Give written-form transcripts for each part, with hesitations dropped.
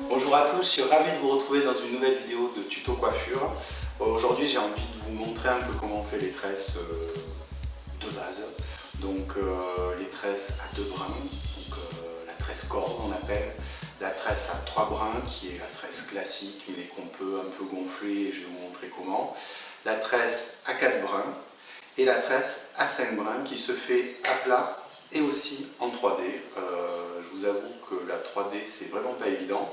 Bonjour à tous, je suis ravi de vous retrouver dans une nouvelle vidéo de tuto coiffure. Aujourd'hui j'ai envie de vous montrer un peu comment on fait les tresses de base. Donc les tresses à 2 brins, donc, la tresse corde on appelle, la tresse à 3 brins qui est la tresse classique mais qu'on peut un peu gonfler et je vais vous montrer comment. La tresse à 4 brins et la tresse à 5 brins qui se fait à plat et aussi en 3D. Je vous avoue que la 3D c'est vraiment pas évident,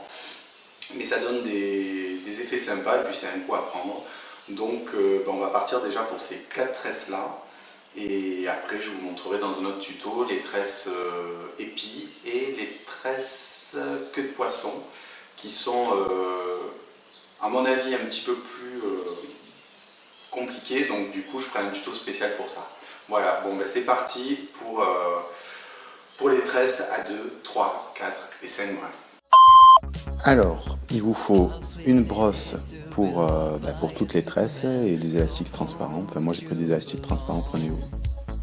mais ça donne des effets sympas et puis c'est un coup à prendre. Donc on va partir déjà pour ces 4 tresses là et après je vous montrerai dans un autre tuto les tresses épis et les tresses queue de poisson qui sont à mon avis un petit peu plus compliquées, donc du coup je ferai un tuto spécial pour ça. Voilà, bon ben c'est parti pour les tresses à 2, 3, 4 et 5 brins. Alors, il vous faut une brosse pour toutes les tresses et des élastiques transparents. Enfin, moi j'ai pris des élastiques transparents, prenez-vous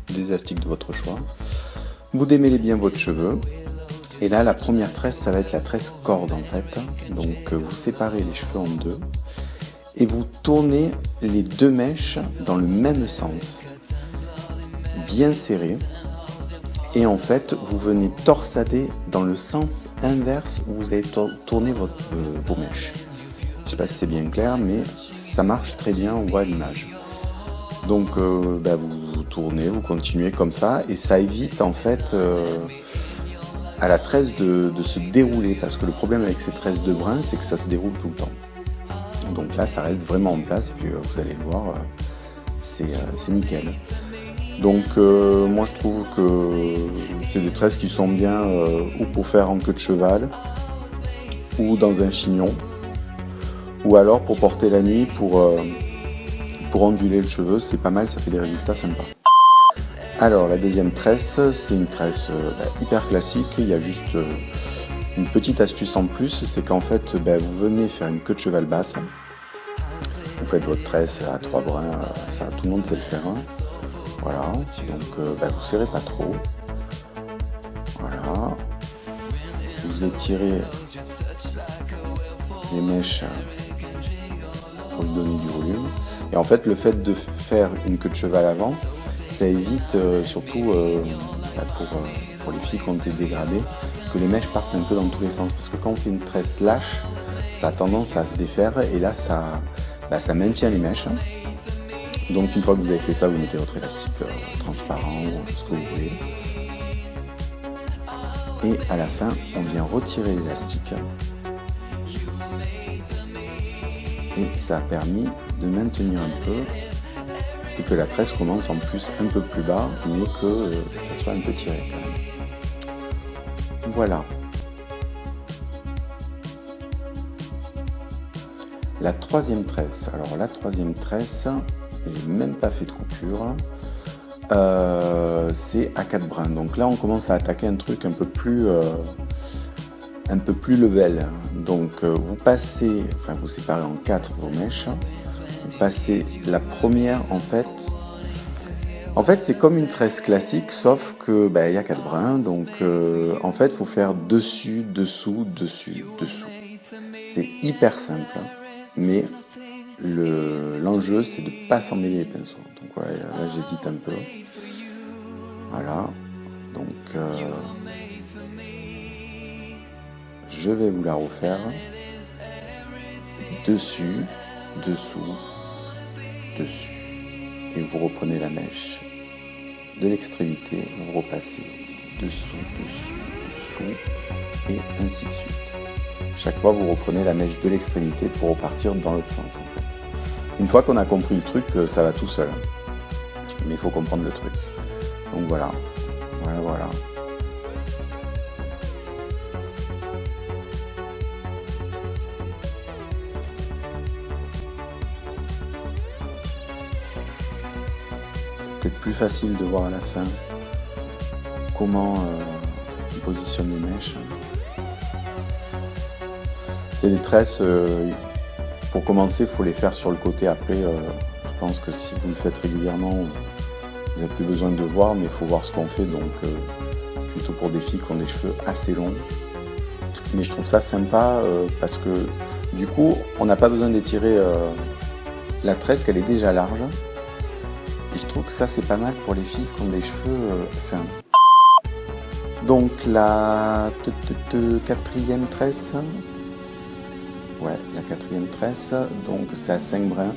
des élastiques de votre choix. Vous démêlez bien votre cheveu. Et là, la première tresse, ça va être la tresse corde en fait. Donc, vous séparez les cheveux en deux et vous tournez les 2 mèches dans le même sens, bien serré. Et en fait, vous venez torsader dans le sens inverse où vous allez tourner vos mèches. Je ne sais pas si c'est bien clair, mais ça marche très bien, on voit l'image. Donc, vous tournez, vous continuez comme ça, et ça évite en fait à la tresse de se dérouler, parce que le problème avec ces tresses de brins, c'est que ça se déroule tout le temps. Donc là, ça reste vraiment en place, et puis vous allez le voir, c'est nickel. Donc moi je trouve que c'est des tresses qui sont bien ou pour faire en queue de cheval ou dans un chignon ou alors pour porter la nuit pour onduler le cheveu, c'est pas mal, ça fait des résultats sympas. Alors la deuxième tresse, c'est une tresse hyper classique, il y a juste une petite astuce en plus, c'est qu'en fait vous venez faire une queue de cheval basse, vous faites votre tresse à 3 brins, ça tout le monde sait le faire. Hein. Voilà, donc vous serrez pas trop. Voilà. Vous étirez les mèches pour lui donner du volume. Et en fait, le fait de faire une queue de cheval avant, ça évite surtout pour les filles qui ont été dégradées, que les mèches partent un peu dans tous les sens. Parce que quand on fait une tresse lâche, ça a tendance à se défaire et là, ça maintient les mèches. Donc une fois que vous avez fait ça, vous mettez votre élastique transparent ou ce que vous voulez. Et à la fin, on vient retirer l'élastique. Et ça a permis de maintenir un peu et que la tresse commence en plus un peu plus bas, mais que ça soit un peu tiré quand même. Voilà. La troisième tresse. Alors la troisième tresse, j'ai même pas fait de coupure, c'est à 4 brins. Donc là on commence à attaquer un truc un peu plus level. Donc vous séparez en 4 vos mèches, vous passez la première en fait c'est comme une tresse classique sauf que il y a 4 brins, donc en fait il faut faire dessus, dessous, dessus, dessous. C'est hyper simple, mais l'enjeu c'est de ne pas s'emmêler les pinceaux. Donc voilà, là j'hésite un peu. Voilà, donc je vais vous la refaire. Dessus, dessous, dessus. Et vous reprenez la mèche de l'extrémité, vous repassez dessous, dessous, dessous, et ainsi de suite. Chaque fois, vous reprenez la mèche de l'extrémité pour repartir dans l'autre sens, en fait. Une fois qu'on a compris le truc, ça va tout seul. Mais il faut comprendre le truc. Donc voilà. Voilà. C'est peut-être plus facile de voir à la fin comment on positionne les mèches. C'est des tresses, pour commencer, il faut les faire sur le côté. Après, je pense que si vous le faites régulièrement, vous n'avez plus besoin de voir, mais il faut voir ce qu'on fait, donc plutôt pour des filles qui ont des cheveux assez longs. Mais je trouve ça sympa parce que du coup, on n'a pas besoin d'étirer la tresse, qu'elle est déjà large. Et je trouve que ça, c'est pas mal pour les filles qui ont des cheveux fins. Donc la quatrième tresse, ouais, la quatrième tresse, donc c'est à 5 brins.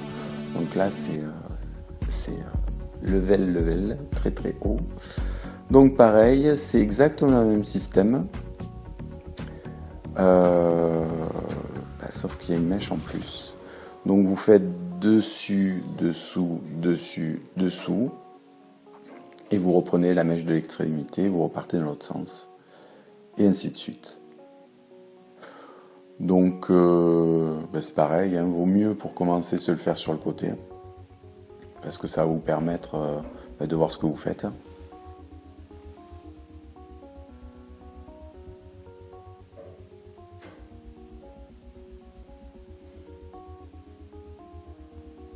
Donc là, c'est level, très très haut. Donc pareil, c'est exactement le même système, sauf qu'il y a une mèche en plus. Donc vous faites dessus, dessous, dessus, dessous, et vous reprenez la mèche de l'extrémité, vous repartez dans l'autre sens, et ainsi de suite. Donc c'est pareil, hein, vaut mieux pour commencer se le faire sur le côté, parce que ça va vous permettre de voir ce que vous faites.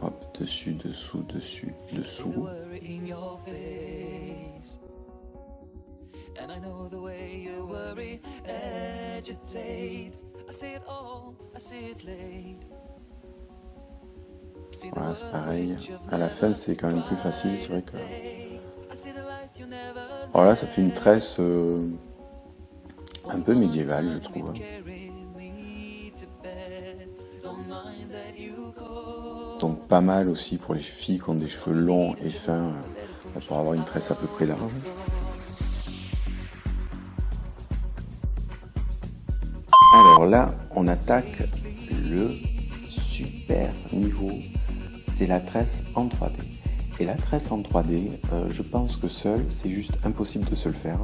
Hop, dessus, dessous, dessus, dessous. Voilà, c'est pareil. À la fin, c'est quand même plus facile, c'est vrai que... Alors là, ça fait une tresse un peu médiévale, je trouve. Donc pas mal aussi pour les filles qui ont des cheveux longs et fins, pour avoir une tresse à peu près large. Alors là, on attaque le super niveau. C'est la tresse en 3D. Et la tresse en 3D, je pense que seule, c'est juste impossible de se le faire.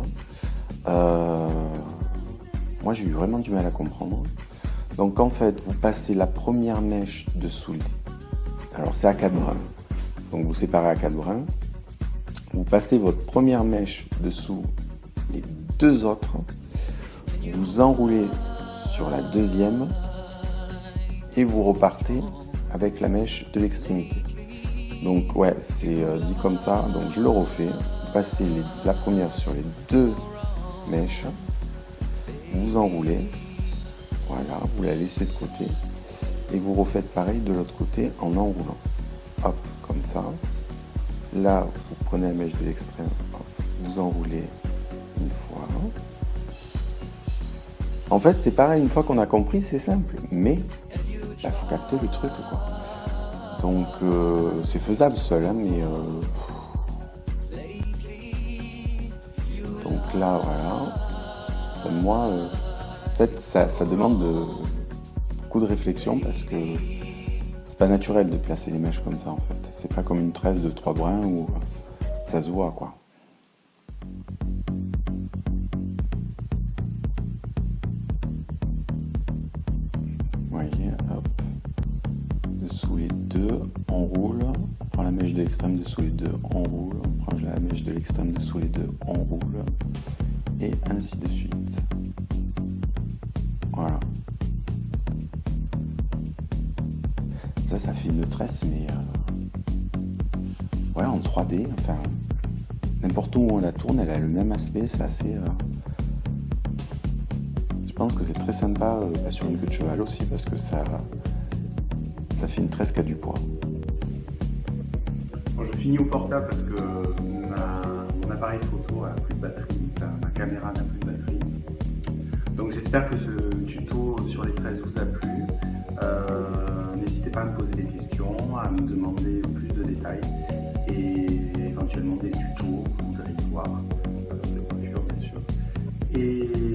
Moi, j'ai eu vraiment du mal à comprendre. Donc en fait, vous passez la première mèche dessous le... Alors c'est à 4 brins. Donc vous séparez à 4 brins. Vous passez votre première mèche dessous les 2 autres. Vous enroulez sur la deuxième. Et vous repartez avec la mèche de l'extrémité. Donc ouais, c'est dit comme ça. Donc je le refais. Vous passez la première sur les 2 mèches. Vous enroulez. Voilà, vous la laissez de côté. Et vous refaites pareil de l'autre côté en enroulant. Hop, comme ça. Là, vous prenez la mèche de l'extrême. Vous enroulez une fois. En fait, c'est pareil, une fois qu'on a compris, c'est simple. Mais il faut capter le truc, quoi. Donc, c'est faisable seul, hein, mais... Donc là, voilà. Moi, en fait, ça demande beaucoup de réflexion parce que c'est pas naturel de placer les mèches comme ça, en fait. C'est pas comme une tresse de 3 brins où ça se voit, quoi. Vous voyez, hop. Dessous les 2, on roule. On prend la mèche de l'extrême dessous les 2, on roule. On prend la mèche de l'extrême dessous les 2, on roule. Et ainsi de suite. Voilà. Ça fait une tresse, mais ouais, en 3D, enfin, n'importe où on la tourne, elle a le même aspect, c'est assez... Je pense que c'est très sympa sur une queue de cheval aussi, parce que ça fait une tresse qui a du poids. Bon, je finis au portable parce que mon appareil photo a plus de batterie, ma caméra n'a plus de batterie. Donc j'espère que ce tuto sur les tresses vous a plu. N'hésitez pas à me poser des questions, à me demander plus de détails et éventuellement des tutos que vous voudriez voir de coiffure bien sûr. Et